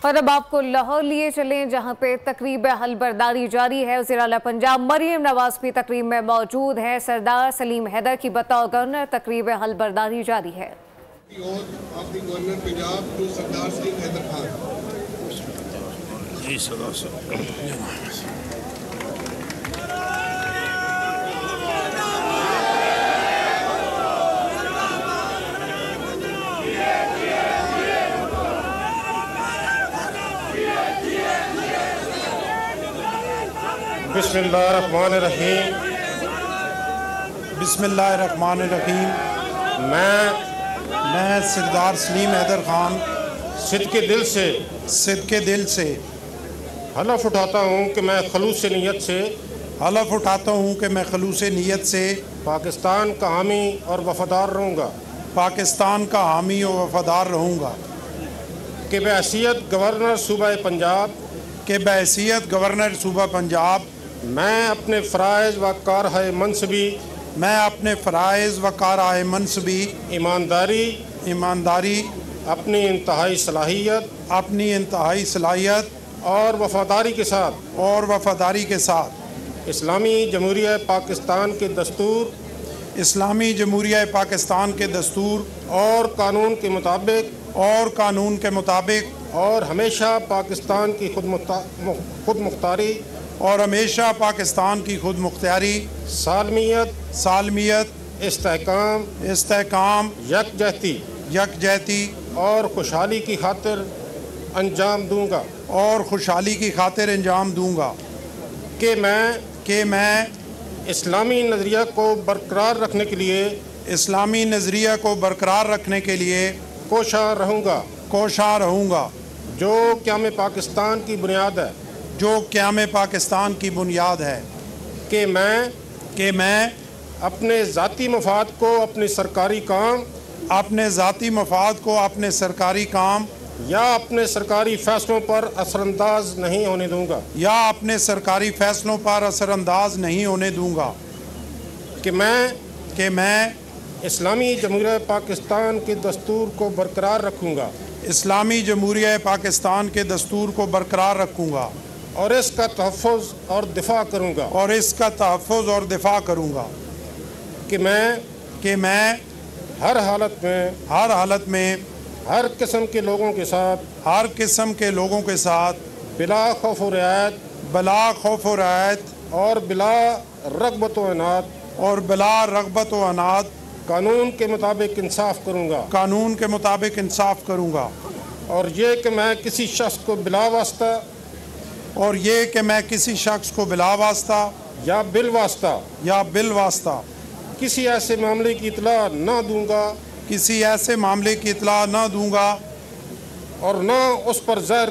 और अब आपको लाहौर लिए चलें, जहां पे तकरीब हलबरदारी जारी है। वज़ीर आला पंजाब मरियम नवाज भी तकरीब में मौजूद है। सरदार सलीम हैदर की बतौर गवर्नर तकरीब हलबरदारी जारी है। गवर्नर पंजाब जो सरदार सलीम हैदर खान बिस्मिल्लाहिर्रहमानिर्रहीम। बिस्मिल्लाहिर्रहमानिर्रहीम। मैं सरदार सलीम हैदर खान सिद्क़ के दिल से हलफ उठाता हूँ कि मैं खलूस नीयत से पाकिस्तान का हामी और वफादार रहूँगा कि बहैसियत गवर्नर सूबा पंजाब मैं अपने फ़राइज़ व कारहाए मनसबी ईमानदारी अपनी इंतहाई सलाहियत और वफादारी के साथ इस्लामी जमहूरिया पाकिस्तान के दस्तूर और कानून के मुताबिक और हमेशा पाकिस्तान की खुद मुख्तारी सालमियत इस्तेहकाम यकजहती और खुशहाली की खातिर अंजाम दूंगा कि मैं इस्लामी नज़रिया को बरकरार रखने के लिए कोशा रहूँगा जो क़याम पाकिस्तान की बुनियाद है कि मैं अपने ज़ाती मफाद को अपने सरकारी काम या अपने सरकारी फैसलों पर असरअंदाज नहीं होने दूंगा कि मैं इस्लामी जमहूरिया पाकिस्तान के दस्तूर को बरकरार रखूँगा और इसका तहफ़्फ़ुज़ और दिफ़ा करूँगा कि मैं हर हालत में हर किस्म के लोगों के साथ बिला खौफ व रियायत और बिला रग़बत व अनाद कानून के मुताबिक इंसाफ करूँगा और ये कि मैं किसी शख्स को बिला वास्ता या बिल वास्ता किसी ऐसे मामले की इतला न दूंगा और न उस पर ज़ाहिर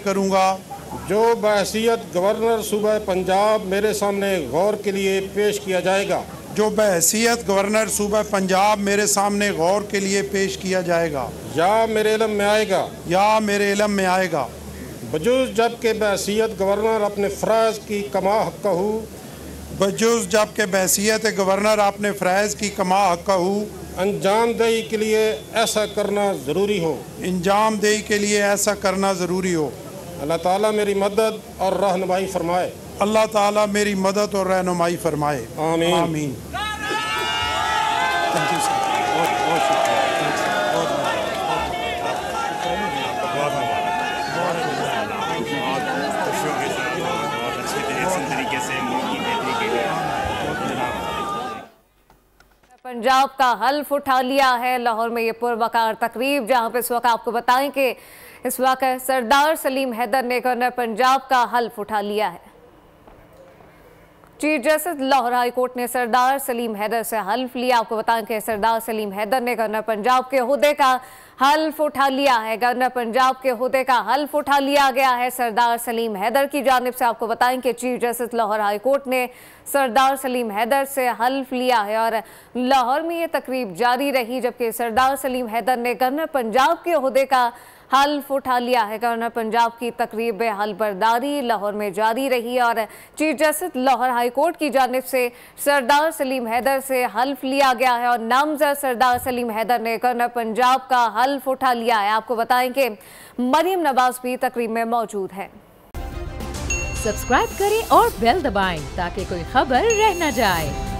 करूँगा जो बहैसियत गवर्नर सूबा पंजाब मेरे सामने गौर के लिए पेश किया जाएगा या मेरे इल्म में आएगा बजूज़ जबकि बहैसियत गवर्नर अपने फ़राइज़ की कमा हक़ हूँ अंजामदेही के लिए ऐसा करना ज़रूरी हो। अल्लाह ताला मेरी मदद और रहनुमाई फरमाए। आमीन। पंजाब का हल्फ उठा लिया है। लाहौर में ये पुरवकार तकरीब, जहां पे इस वक्त आपको बताएं कि इस वक्त सरदार सलीम हैदर ने गवर्नर पंजाब का हल्फ उठा लिया है। Chief justice Lahore high court ने सरदार सलीम हैदर से हल्फ लिया। आपको बताएं कि सरदार सलीम हैदर ने गवर्नर पंजाब के ओहदे का हल्फ उठा लिया है। गवर्नर पंजाब के ओहदे का हल्फ उठा लिया गया है सरदार सलीम हैदर की जानिब से। आपको बताएं कि chief justice Lahore high court ने सरदार सलीम हैदर से हल्फ लिया है और लाहौर में ये तकरीब जारी रही, जबकि सरदार सलीम हैदर ने गवर्नर पंजाब के ओहदे का हल्फ उठा लिया है। गवर्नर पंजाब की तकरीब हलबरदारी लाहौर में जारी रही और chief justice Lahore high court की जानिब से सरदार सलीम हैदर से हल्फ लिया गया है और नामजद सरदार सलीम हैदर ने गवर्नर पंजाब का हल्फ उठा लिया है। आपको बताएं कि मरीम नवाज भी तकरीब में मौजूद है। सब्सक्राइब करें और बेल दबाएं ताकि कोई खबर रह न जाए।